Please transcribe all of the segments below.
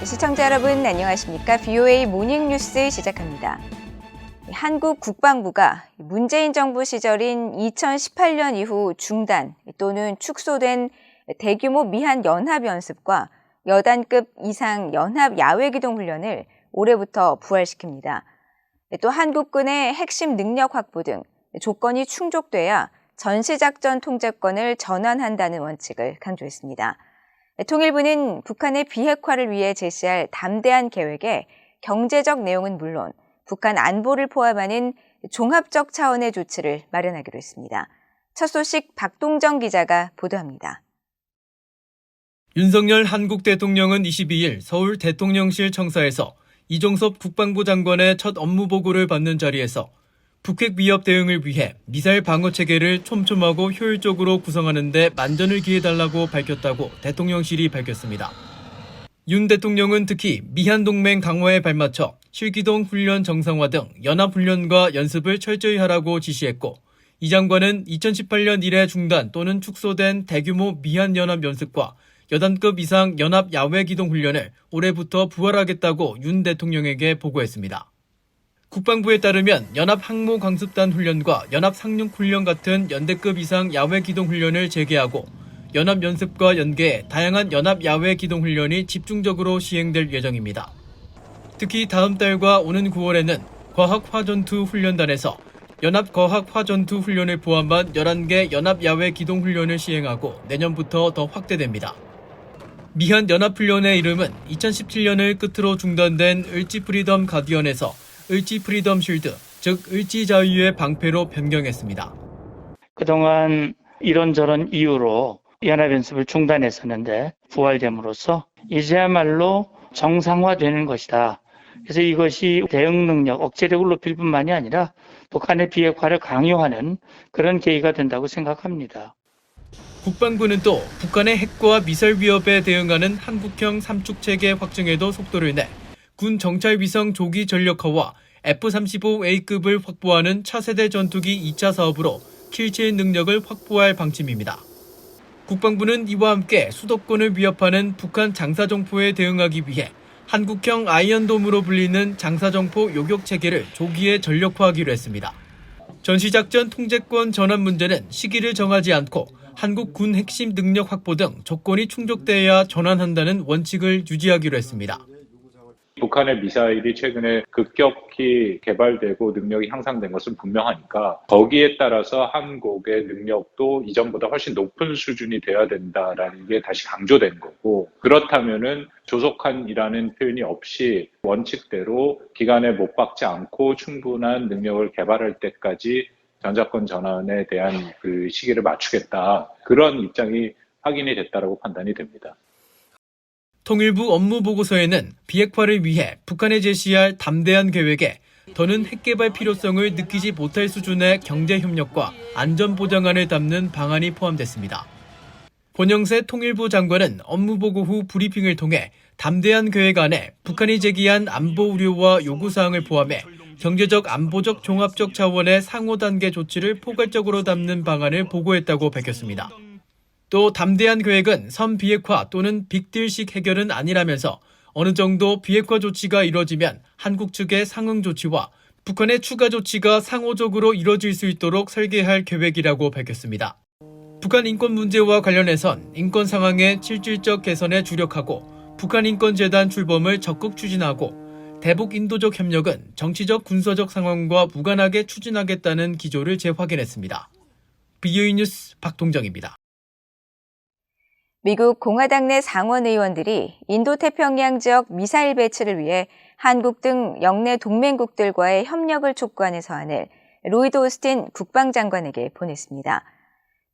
시청자 여러분 안녕하십니까? VOA 모닝뉴스 시작합니다. 한국 국방부가 문재인 정부 시절인 2018년 이후 중단 또는 축소된 대규모 미한 연합연습과 여단급 이상 연합 야외기동훈련을 올해부터 부활시킵니다. 또 한국군의 핵심 능력 확보 등 조건이 충족돼야 전시작전 통제권을 전환한다는 원칙을 강조했습니다. 통일부는 북한의 비핵화를 위해 제시할 담대한 계획에 경제적 내용은 물론 북한 안보를 포함하는 종합적 차원의 조치를 마련하기로 했습니다. 첫 소식 박동정 기자가 보도합니다. 윤석열 한국 대통령은 22일 서울 대통령실 청사에서 이종섭 국방부 장관의 첫 업무 보고를 받는 자리에서 북핵 위협 대응을 위해 미사일 방어 체계를 촘촘하고 효율적으로 구성하는 데 만전을 기해달라고 밝혔다고 대통령실이 밝혔습니다. 윤 대통령은 특히 미한 동맹 강화에 발맞춰 실기동 훈련 정상화 등 연합훈련과 연습을 철저히 하라고 지시했고, 이 장관은 2018년 이래 중단 또는 축소된 대규모 미한 연합 연습과 여단급 이상 연합 야외 기동 훈련을 올해부터 부활하겠다고 윤 대통령에게 보고했습니다. 국방부에 따르면 연합 항모 강습단 훈련과 연합 상륙 훈련 같은 연대급 이상 야외 기동 훈련을 재개하고 연합 연습과 연계해 다양한 연합 야외 기동 훈련이 집중적으로 시행될 예정입니다. 특히 다음 달과 오는 9월에는 과학화전투 훈련단에서 연합 과학화전투 훈련을 포함한 11개 연합 야외 기동 훈련을 시행하고 내년부터 더 확대됩니다. 미한 연합훈련의 이름은 2017년을 끝으로 중단된 을지 프리덤 가디언에서 을지 프리덤 쉴드, 즉 을지 자유의 방패로 변경했습니다. 그동안 이런저런 이유로 연합연습을 중단했었는데 부활됨으로써 이제야말로 정상화되는 것이다. 그래서 이것이 대응 능력, 억제력을 높일 뿐만이 아니라 북한의 비핵화를 강요하는 그런 계기가 된다고 생각합니다. 국방부는 또 북한의 핵과 미사일 위협에 대응하는 한국형 삼축체계 확증에도 속도를 내 군 정찰 위성 조기 전력화와 F-35A급을 확보하는 차세대 전투기 2차 사업으로 킬칠 능력을 확보할 방침입니다. 국방부는 이와 함께 수도권을 위협하는 북한 장사정포에 대응하기 위해 한국형 아이언돔으로 불리는 장사정포 요격체계를 조기에 전력화하기로 했습니다. 전시작전 통제권 전환 문제는 시기를 정하지 않고 한국 군 핵심 능력 확보 등 조건이 충족돼야 전환한다는 원칙을 유지하기로 했습니다. 북한의 미사일이 최근에 급격히 개발되고 능력이 향상된 것은 분명하니까 거기에 따라서 한국의 능력도 이전보다 훨씬 높은 수준이 되어야 된다라는 게 다시 강조된 거고, 그렇다면은 조속한이라는 표현이 없이 원칙대로 기간에 못 박지 않고 충분한 능력을 개발할 때까지 전자권 전환에 대한 그 시기를 맞추겠다, 그런 입장이 확인이 됐다라고 판단이 됩니다. 통일부 업무보고서에는 비핵화를 위해 북한에 제시할 담대한 계획에 더는 핵개발 필요성을 느끼지 못할 수준의 경제협력과 안전보장안을 담는 방안이 포함됐습니다. 권영세 통일부 장관은 업무보고 후 브리핑을 통해 담대한 계획 안에 북한이 제기한 안보 우려와 요구사항을 포함해 경제적 안보적 종합적 차원의 상호단계 조치를 포괄적으로 담는 방안을 보고했다고 밝혔습니다. 또 담대한 계획은 선 비핵화 또는 빅딜식 해결은 아니라면서 어느 정도 비핵화 조치가 이뤄지면 한국 측의 상응 조치와 북한의 추가 조치가 상호적으로 이뤄질 수 있도록 설계할 계획이라고 밝혔습니다. 북한 인권 문제와 관련해선 인권 상황의 실질적 개선에 주력하고 북한인권재단 출범을 적극 추진하고 대북 인도적 협력은 정치적 군사적 상황과 무관하게 추진하겠다는 기조를 재확인했습니다. VOA 뉴스 박동정입니다. 미국 공화당 내 상원 의원들이 인도태평양 지역 미사일 배치를 위해 한국 등 영내 동맹국들과의 협력을 촉구하는 서한을 로이드 오스틴 국방장관에게 보냈습니다.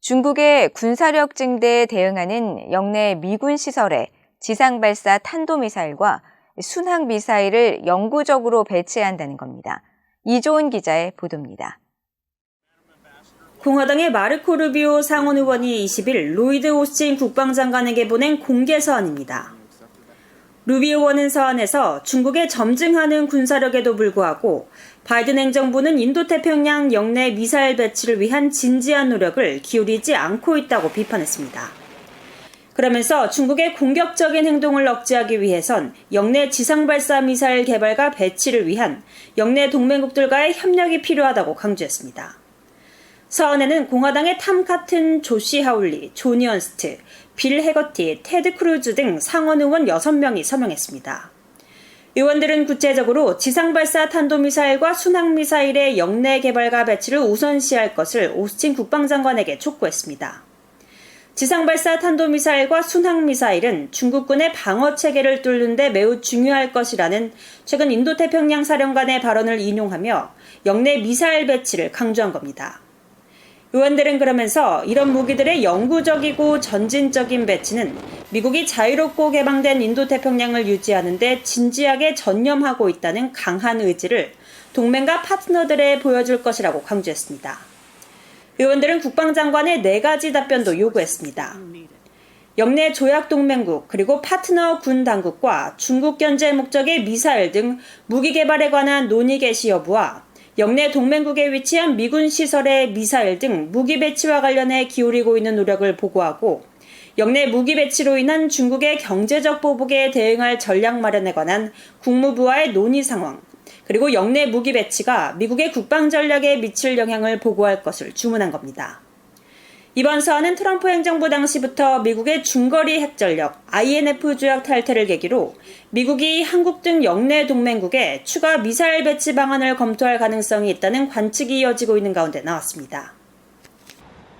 중국의 군사력 증대에 대응하는 영내 미군 시설에 지상발사 탄도미사일과 순항미사일을 영구적으로 배치해야 한다는 겁니다. 이조은 기자의 보도입니다. 공화당의 마르코 루비오 상원 의원이 20일 로이드 오스틴 국방장관에게 보낸 공개 서한입니다. 루비오 의원은 서한에서 중국의 점증하는 군사력에도 불구하고 바이든 행정부는 인도태평양 영내 미사일 배치를 위한 진지한 노력을 기울이지 않고 있다고 비판했습니다. 그러면서 중국의 공격적인 행동을 억제하기 위해선 영내 지상발사 미사일 개발과 배치를 위한 영내 동맹국들과의 협력이 필요하다고 강조했습니다. 서한에는 공화당의 탐 카튼, 조시 하울리, 조니 언스트, 빌 해거티, 테드 크루즈 등 상원 의원 6명이 서명했습니다. 의원들은 구체적으로 지상발사 탄도미사일과 순항미사일의 영내 개발과 배치를 우선시할 것을 오스틴 국방장관에게 촉구했습니다. 지상발사 탄도미사일과 순항미사일은 중국군의 방어체계를 뚫는 데 매우 중요할 것이라는 최근 인도태평양 사령관의 발언을 인용하며 영내 미사일 배치를 강조한 겁니다. 의원들은 그러면서 이런 무기들의 영구적이고 전진적인 배치는 미국이 자유롭고 개방된 인도태평양을 유지하는 데 진지하게 전념하고 있다는 강한 의지를 동맹과 파트너들에 보여줄 것이라고 강조했습니다. 의원들은 국방장관의 4가지 답변도 요구했습니다. 영내 조약동맹국 그리고 파트너 군 당국과 중국 견제 목적의 미사일 등 무기 개발에 관한 논의 개시 여부와 영내 동맹국에 위치한 미군 시설의 미사일 등 무기 배치와 관련해 기울이고 있는 노력을 보고하고 영내 무기 배치로 인한 중국의 경제적 보복에 대응할 전략 마련에 관한 국무부와의 논의 상황, 그리고 영내 무기 배치가 미국의 국방 전략에 미칠 영향을 보고할 것을 주문한 겁니다. 이번 서한은 트럼프 행정부 당시부터 미국의 중거리 핵전력 INF 조약 탈퇴를 계기로 미국이 한국 등 영내 동맹국에 추가 미사일 배치 방안을 검토할 가능성이 있다는 관측이 이어지고 있는 가운데 나왔습니다.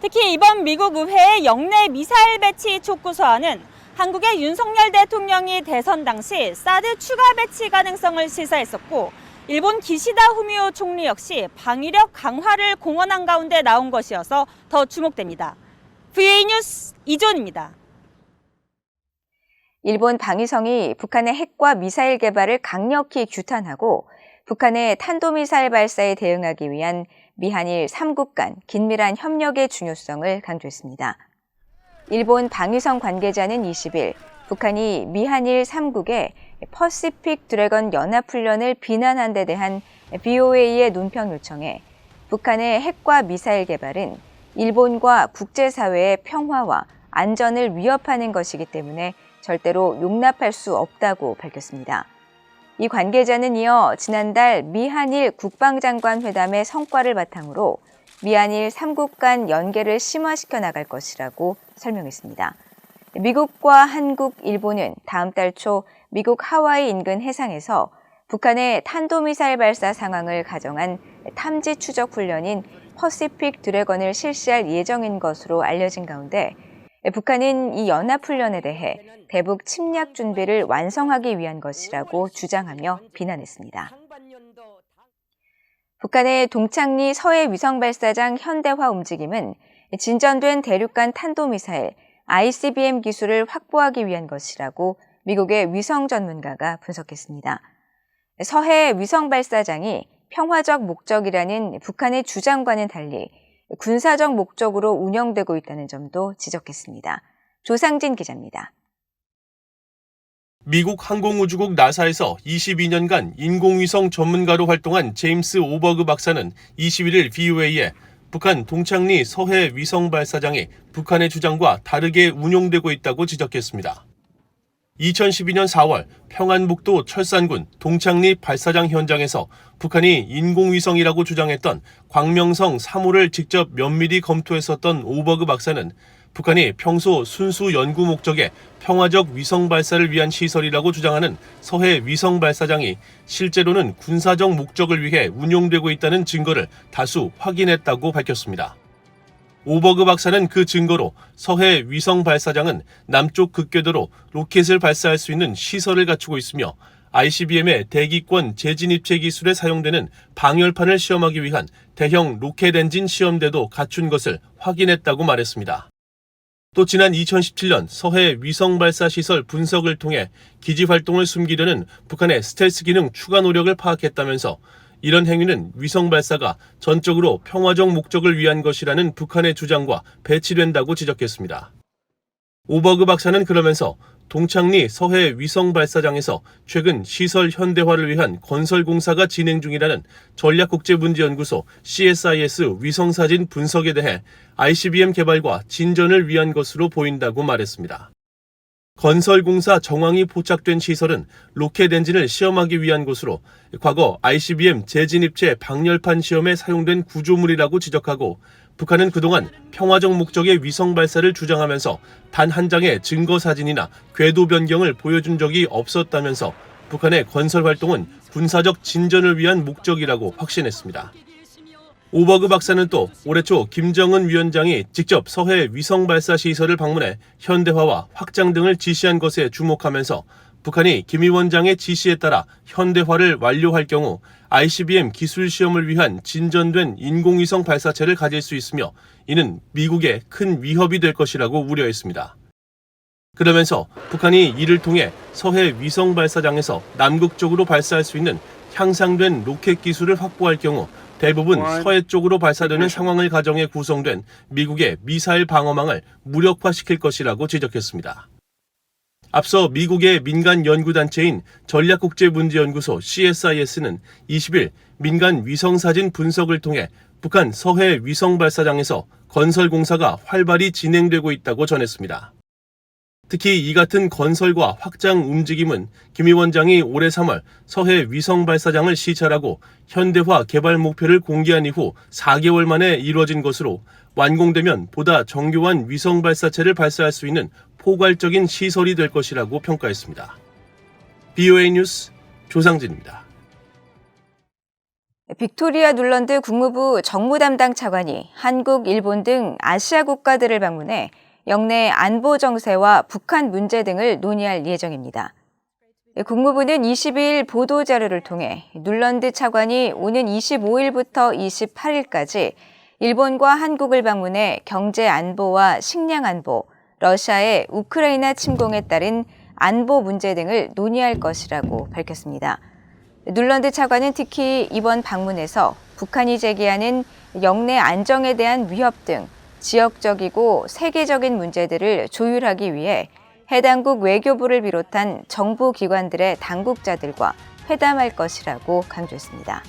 특히 이번 미국 의회의 영내 미사일 배치 촉구 서한은 한국의 윤석열 대통령이 대선 당시 사드 추가 배치 가능성을 시사했었고 일본 기시다 후미오 총리 역시 방위력 강화를 공언한 가운데 나온 것이어서 더 주목됩니다. VA 뉴스 이존입니다. 일본 방위성이 북한의 핵과 미사일 개발을 강력히 규탄하고 북한의 탄도미사일 발사에 대응하기 위한 미한일 3국 간 긴밀한 협력의 중요성을 강조했습니다. 일본 방위성 관계자는 20일 북한이 미한일 3국의 퍼시픽 드래건 연합훈련을 비난한 데 대한 BOA의 논평 요청에 북한의 핵과 미사일 개발은 일본과 국제사회의 평화와 안전을 위협하는 것이기 때문에 절대로 용납할 수 없다고 밝혔습니다. 이 관계자는 이어 지난달 미한일 국방장관 회담의 성과를 바탕으로 미한일 3국 간 연계를 심화시켜 나갈 것이라고 설명했습니다. 미국과 한국, 일본은 다음 달 초 미국 하와이 인근 해상에서 북한의 탄도미사일 발사 상황을 가정한 탐지 추적 훈련인 퍼시픽 드래건을 실시할 예정인 것으로 알려진 가운데 북한은 이 연합훈련에 대해 대북 침략 준비를 완성하기 위한 것이라고 주장하며 비난했습니다. 북한의 동창리 서해 위성발사장 현대화 움직임은 진전된 대륙간 탄도미사일 ICBM 기술을 확보하기 위한 것이라고 미국의 위성 전문가가 분석했습니다. 서해 위성발사장이 평화적 목적이라는 북한의 주장과는 달리 군사적 목적으로 운영되고 있다는 점도 지적했습니다. 조상진 기자입니다. 미국 항공우주국 나사에서 22년간 인공위성 전문가로 활동한 제임스 오버그 박사는 21일 VOA에 북한 동창리 서해 위성발사장이 북한의 주장과 다르게 운용되고 있다고 지적했습니다. 2012년 4월 평안북도 철산군 동창리 발사장 현장에서 북한이 인공위성이라고 주장했던 광명성 3호를 직접 면밀히 검토했었던 오버그 박사는 북한이 평소 순수 연구 목적의 평화적 위성 발사를 위한 시설이라고 주장하는 서해 위성 발사장이 실제로는 군사적 목적을 위해 운용되고 있다는 증거를 다수 확인했다고 밝혔습니다. 오버그 박사는 그 증거로 서해 위성 발사장은 남쪽 극궤도로 로켓을 발사할 수 있는 시설을 갖추고 있으며 ICBM의 대기권 재진입체 기술에 사용되는 방열판을 시험하기 위한 대형 로켓 엔진 시험대도 갖춘 것을 확인했다고 말했습니다. 또 지난 2017년 서해 위성 발사 시설 분석을 통해 기지 활동을 숨기려는 북한의 스텔스 기능 추가 노력을 파악했다면서 이런 행위는 위성 발사가 전적으로 평화적 목적을 위한 것이라는 북한의 주장과 배치된다고 지적했습니다. 오버그 박사는 그러면서 동창리 서해 위성 발사장에서 최근 시설 현대화를 위한 건설 공사가 진행 중이라는 전략국제문제연구소 CSIS 위성사진 분석에 대해 ICBM 개발과 진전을 위한 것으로 보인다고 말했습니다. 건설공사 정황이 포착된 시설은 로켓 엔진을 시험하기 위한 곳으로 과거 ICBM 재진입체 방열판 시험에 사용된 구조물이라고 지적하고 북한은 그동안 평화적 목적의 위성 발사를 주장하면서 단 한 장의 증거 사진이나 궤도 변경을 보여준 적이 없었다면서 북한의 건설 활동은 군사적 진전을 위한 목적이라고 확신했습니다. 오버그 박사는 또 올해 초 김정은 위원장이 직접 서해 위성 발사 시설을 방문해 현대화와 확장 등을 지시한 것에 주목하면서 북한이 김 위원장의 지시에 따라 현대화를 완료할 경우 ICBM 기술 시험을 위한 진전된 인공위성 발사체를 가질 수 있으며 이는 미국에 큰 위협이 될 것이라고 우려했습니다. 그러면서 북한이 이를 통해 서해 위성 발사장에서 남극적으로 발사할 수 있는 향상된 로켓 기술을 확보할 경우 대부분 서해 쪽으로 발사되는 상황을 가정해 구성된 미국의 미사일 방어망을 무력화시킬 것이라고 지적했습니다. 앞서 미국의 민간 연구단체인 전략국제문제연구소 CSIS는 20일 민간 위성사진 분석을 통해 북한 서해 위성 발사장에서 건설 공사가 활발히 진행되고 있다고 전했습니다. 특히 이 같은 건설과 확장 움직임은 김 위원장이 올해 3월 서해 위성 발사장을 시찰하고 현대화 개발 목표를 공개한 이후 4개월 만에 이루어진 것으로 완공되면 보다 정교한 위성 발사체를 발사할 수 있는 포괄적인 시설이 될 것이라고 평가했습니다. BOA 뉴스 조상진입니다. 빅토리아 눌런드 국무부 정무 담당 차관이 한국, 일본 등 아시아 국가들을 방문해 영내 안보 정세와 북한 문제 등을 논의할 예정입니다. 국무부는 22일 보도자료를 통해 눌런드 차관이 오는 25일부터 28일까지 일본과 한국을 방문해 경제 안보와 식량 안보, 러시아의 우크라이나 침공에 따른 안보 문제 등을 논의할 것이라고 밝혔습니다. 눌런드 차관은 특히 이번 방문에서 북한이 제기하는 영내 안정에 대한 위협 등 지역적이고 세계적인 문제들을 조율하기 위해 해당국 외교부를 비롯한 정부 기관들의 당국자들과 회담할 것이라고 강조했습니다.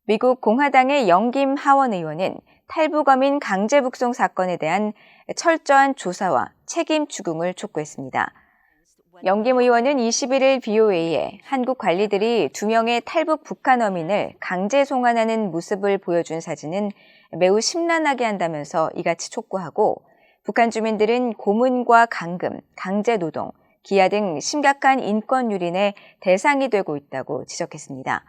미국 공화당의 영김 하원 의원은 탈북어민 강제 북송 사건에 대한 철저한 조사와 책임 추궁을 촉구했습니다. 영김 의원은 21일 BOA에 한국 관리들이 2명의 탈북 북한 어민을 강제 송환하는 모습을 보여준 사진은 매우 심란하게 한다면서 이같이 촉구하고 북한 주민들은 고문과 감금, 강제 노동, 기아 등 심각한 인권 유린의 대상이 되고 있다고 지적했습니다.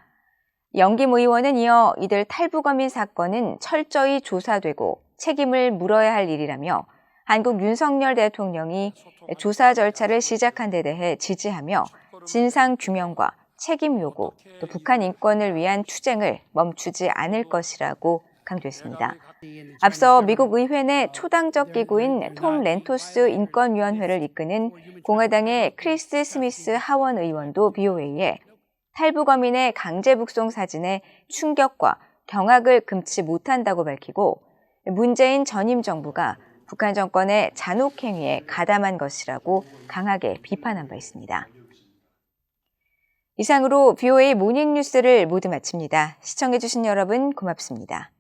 영김 의원은 이어 이들 탈북어민 사건은 철저히 조사되고 책임을 물어야 할 일이라며 한국 윤석열 대통령이 조사 절차를 시작한 데 대해 지지하며 진상 규명과 책임 요구, 또 북한 인권을 위한 투쟁을 멈추지 않을 것이라고 강조했습니다. 앞서 미국 의회 내 초당적 기구인 톰 렌토스 인권위원회를 이끄는 공화당의 크리스 스미스 하원 의원도 BOA에 탈북어민의 강제 북송 사진에 충격과 경악을 금치 못한다고 밝히고 문재인 전임 정부가 북한 정권의 잔혹 행위에 가담한 것이라고 강하게 비판한 바 있습니다. 이상으로 BOA 모닝뉴스를 모두 마칩니다. 시청해주신 여러분 고맙습니다.